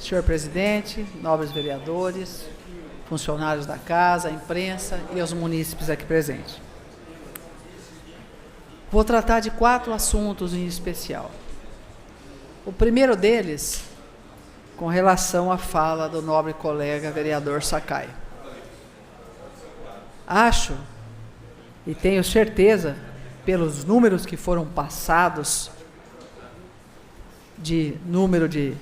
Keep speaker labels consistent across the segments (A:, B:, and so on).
A: senhor presidente, nobres vereadores, funcionários da casa, a imprensa e os munícipes aqui presentes. Vou tratar de 4 assuntos em especial. O primeiro deles, com relação à fala do nobre colega vereador Sakai. Acho, e tenho certeza, pelos números que foram passados, de número de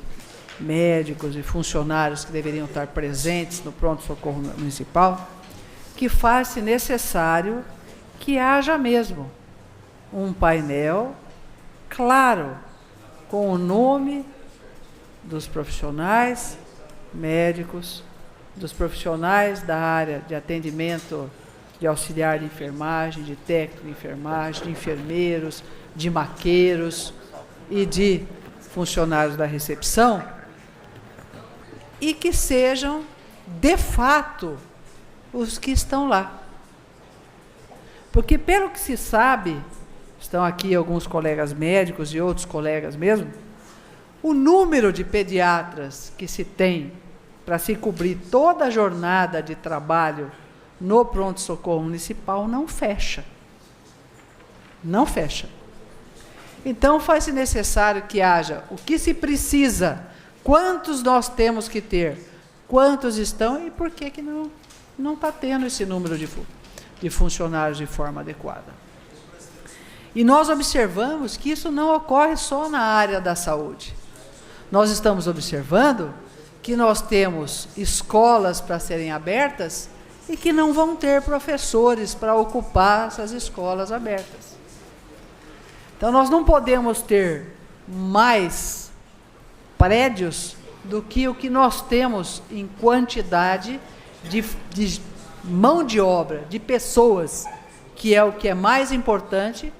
A: médicos e funcionários que deveriam estar presentes no pronto-socorro municipal, que faz-se necessário que haja mesmo um painel claro, com o nome dos profissionais médicos, dos profissionais da área de atendimento de auxiliar de enfermagem, de técnico de enfermagem, de enfermeiros, de maqueiros e de funcionários da recepção, e que sejam, de fato, os que estão lá. Porque, pelo que se sabe, estão aqui alguns colegas médicos e outros colegas mesmo, o número de pediatras que se tem para se cobrir toda a jornada de trabalho no pronto-socorro municipal não fecha. Não fecha. Então, faz-se necessário que haja o que se precisa, quantos nós temos que ter, quantos estão e por que não está tendo esse número de funcionários de forma adequada. E nós observamos que isso não ocorre só na área da saúde. Nós estamos observando que nós temos escolas para serem abertas e que não vão ter professores para ocupar essas escolas abertas. Então, nós não podemos ter mais prédios do que o que nós temos em quantidade de mão de obra, de pessoas, que é o que é mais importante,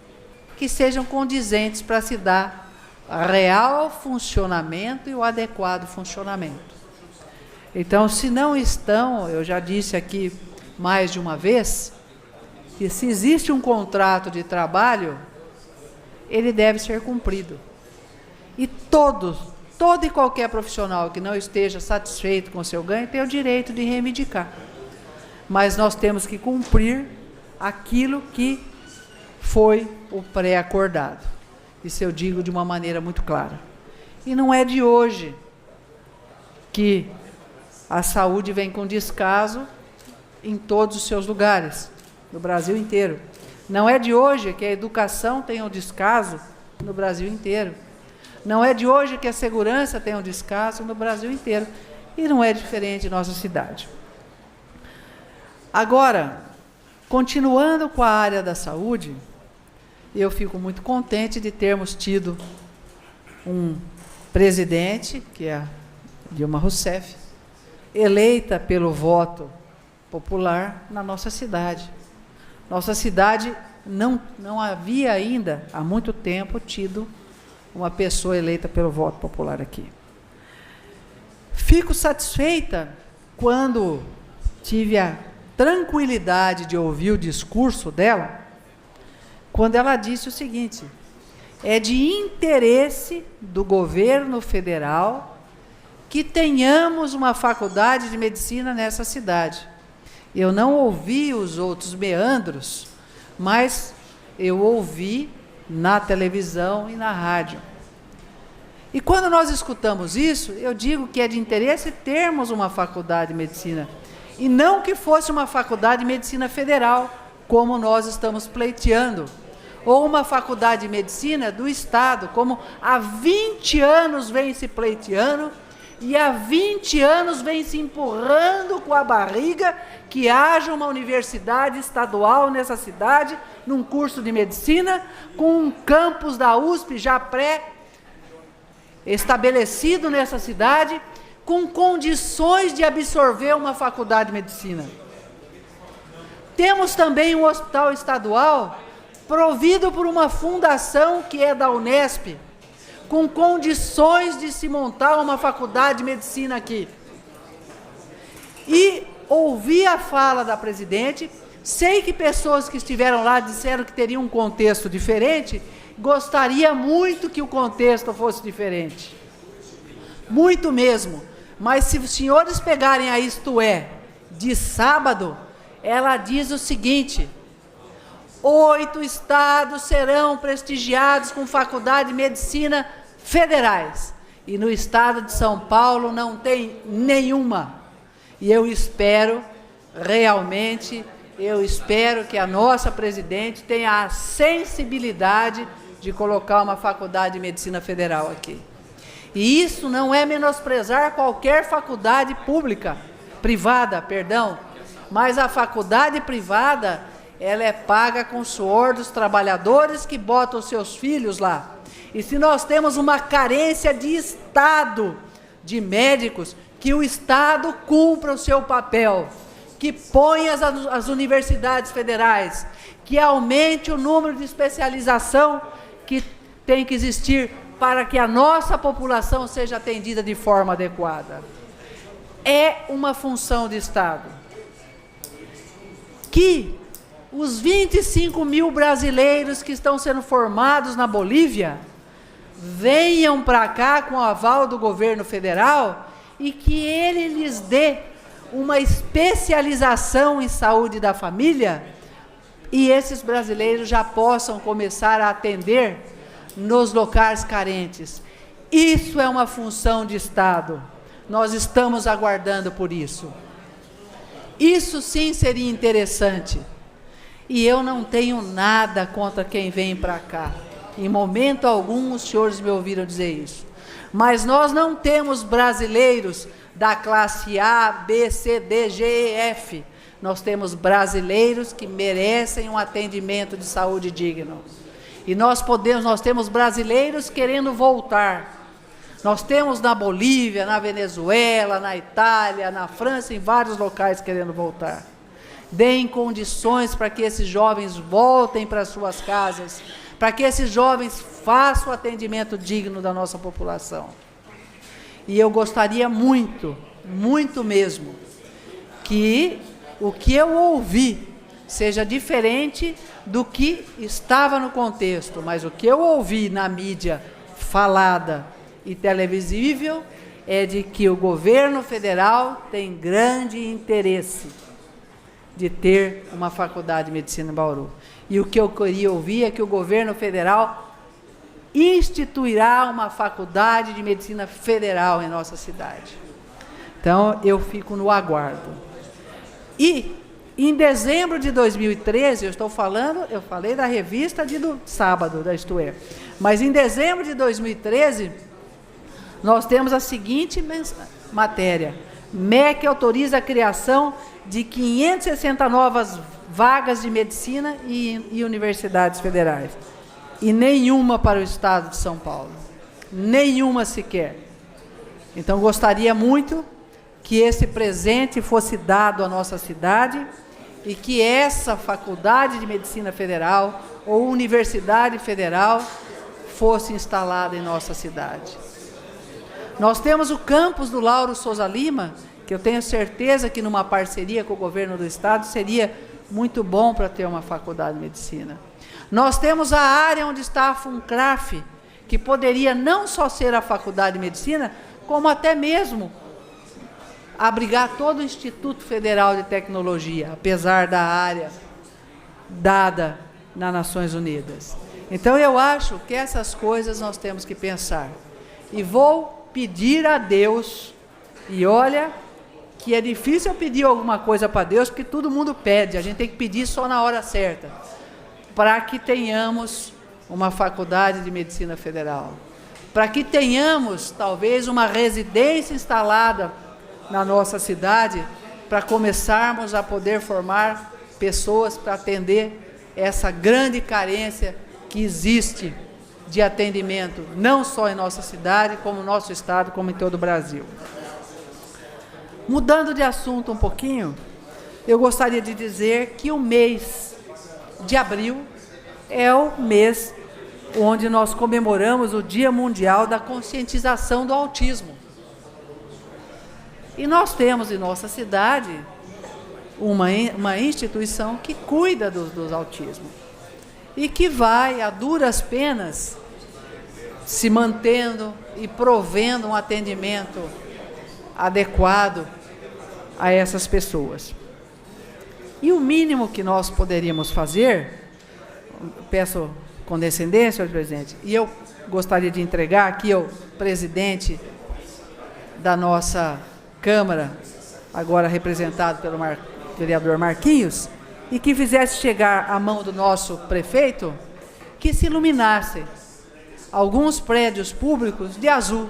A: que sejam condizentes para se dar real funcionamento e o adequado funcionamento. Então, se não estão, eu já disse aqui mais de uma vez, que se existe um contrato de trabalho, ele deve ser cumprido. E todo e qualquer profissional que não esteja satisfeito com o seu ganho tem o direito de reivindicar. Mas nós temos que cumprir aquilo que foi o pré-acordado. Isso eu digo de uma maneira muito clara. E não é de hoje que a saúde vem com descaso em todos os seus lugares, no Brasil inteiro. Não é de hoje que a educação tem um descaso no Brasil inteiro. Não é de hoje que a segurança tem um descaso no Brasil inteiro. E não é diferente em nossa cidade. Agora, continuando com a área da saúde, eu fico muito contente de termos tido um presidente, que é a Dilma Rousseff, eleita pelo voto popular na nossa cidade. Nossa cidade não havia ainda, há muito tempo, tido uma pessoa eleita pelo voto popular aqui. Fico satisfeita quando tive a tranquilidade de ouvir o discurso dela, quando ela disse o seguinte: é de interesse do governo federal que tenhamos uma faculdade de medicina nessa cidade. Eu não ouvi os outros meandros, mas eu ouvi na televisão e na rádio. E quando nós escutamos isso, eu digo que é de interesse termos uma faculdade de medicina, e não que fosse uma faculdade de medicina federal, como nós estamos pleiteando, ou uma faculdade de medicina do Estado, como há 20 anos vem se pleiteando, e há 20 anos vem se empurrando com a barriga que haja uma universidade estadual nessa cidade, num curso de medicina, com um campus da USP já pré-estabelecido nessa cidade, com condições de absorver uma faculdade de medicina. Temos também um hospital estadual provido por uma fundação que é da Unesp, com condições de se montar uma faculdade de medicina aqui. E ouvi a fala da presidente, sei que pessoas que estiveram lá disseram que teriam um contexto diferente, gostaria muito que o contexto fosse diferente. Muito mesmo. Mas se os senhores pegarem a Isto É, de sábado, ela diz o seguinte: 8 estados serão prestigiados com faculdade de medicina federais. E no estado de São Paulo não tem nenhuma. E eu espero, realmente, que a nossa presidente tenha a sensibilidade de colocar uma faculdade de medicina federal aqui. E isso não é menosprezar qualquer faculdade privada, mas a faculdade privada, ela é paga com o suor dos trabalhadores que botam os seus filhos lá. E se nós temos uma carência de Estado, de médicos, que o Estado cumpra o seu papel, que ponha as universidades federais, que aumente o número de especialização que tem que existir para que a nossa população seja atendida de forma adequada. É uma função de Estado. Que os 25 mil brasileiros que estão sendo formados na Bolívia venham para cá com o aval do governo federal e que ele lhes dê uma especialização em saúde da família e esses brasileiros já possam começar a atender nos locais carentes. Isso é uma função de Estado. Nós estamos aguardando por isso. Isso sim seria interessante. E eu não tenho nada contra quem vem para cá. Em momento algum os senhores me ouviram dizer isso. Mas nós não temos brasileiros da classe A, B, C, D, G e F. Nós temos brasileiros que merecem um atendimento de saúde digno. E nós temos brasileiros querendo voltar. Nós temos na Bolívia, na Venezuela, na Itália, na França, em vários locais querendo voltar. Deem condições para que esses jovens voltem para suas casas, para que esses jovens façam o atendimento digno da nossa população. E eu gostaria muito, muito mesmo, que o que eu ouvi seja diferente do que estava no contexto, mas o que eu ouvi na mídia falada e televisível é de que o governo federal tem grande interesse de ter uma faculdade de medicina em Bauru. E o que eu queria ouvir é que o governo federal instituirá uma faculdade de medicina federal em nossa cidade. Então, eu fico no aguardo. E, em dezembro de 2013, eu falei da revista do sábado, da Isto É, mas em dezembro de 2013, nós temos a seguinte matéria: MEC autoriza a criação de 560 novas vagas de medicina e universidades federais. E nenhuma para o estado de São Paulo. Nenhuma sequer. Então, gostaria muito que esse presente fosse dado à nossa cidade e que essa faculdade de medicina federal ou universidade federal fosse instalada em nossa cidade. Nós temos o campus do Lauro Souza Lima, que eu tenho certeza que numa parceria com o governo do estado seria muito bom para ter uma faculdade de medicina. Nós temos a área onde está a FUNCRAF, que poderia não só ser a faculdade de medicina, como até mesmo abrigar todo o Instituto Federal de Tecnologia, apesar da área dada nas Nações Unidas. Então, eu acho que essas coisas nós temos que pensar. E vou pedir a Deus, e olha que é difícil pedir alguma coisa para Deus, porque todo mundo pede, a gente tem que pedir só na hora certa, para que tenhamos uma faculdade de medicina federal, para que tenhamos, talvez, uma residência instalada na nossa cidade, para começarmos a poder formar pessoas para atender essa grande carência que existe de atendimento, não só em nossa cidade, como no nosso estado, como em todo o Brasil. Mudando de assunto um pouquinho, eu gostaria de dizer que o mês de abril é o mês onde nós comemoramos o Dia Mundial da Conscientização do Autismo. E nós temos em nossa cidade uma instituição que cuida dos autismo e que vai, a duras penas, se mantendo e provendo um atendimento adequado a essas pessoas. E o mínimo que nós poderíamos fazer, peço condescendência, senhor presidente, e eu gostaria de entregar aqui ao presidente da nossa Câmara, agora representado pelo vereador Marquinhos, e que fizesse chegar à mão do nosso prefeito, que se iluminasse alguns prédios públicos de azul,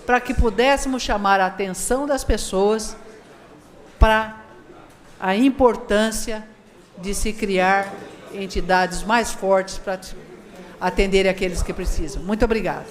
A: para que pudéssemos chamar a atenção das pessoas para a importância de se criar entidades mais fortes para atender aqueles que precisam. Muito obrigado.